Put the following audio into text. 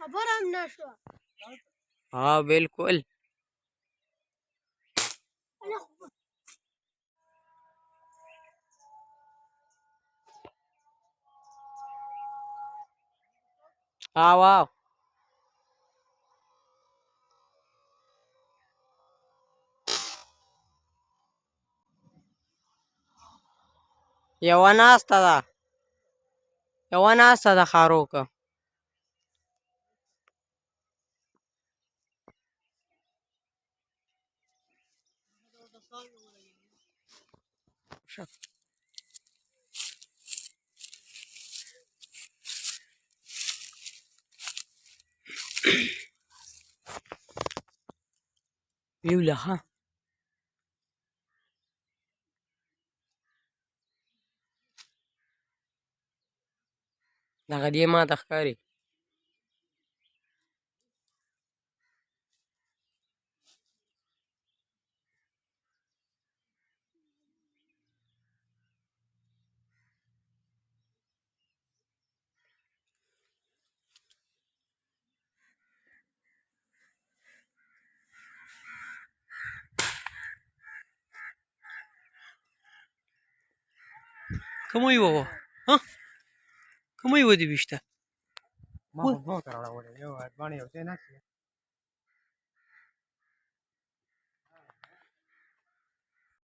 खबर हम ना शो हाँ बिल्कुल आओ आओ يوانا استا خاروك يولا ها دغه دې ما تخکاری کوم یو ها کوم یو دی وشته ما خو دوه تر راوړې یو باندې یو څه نه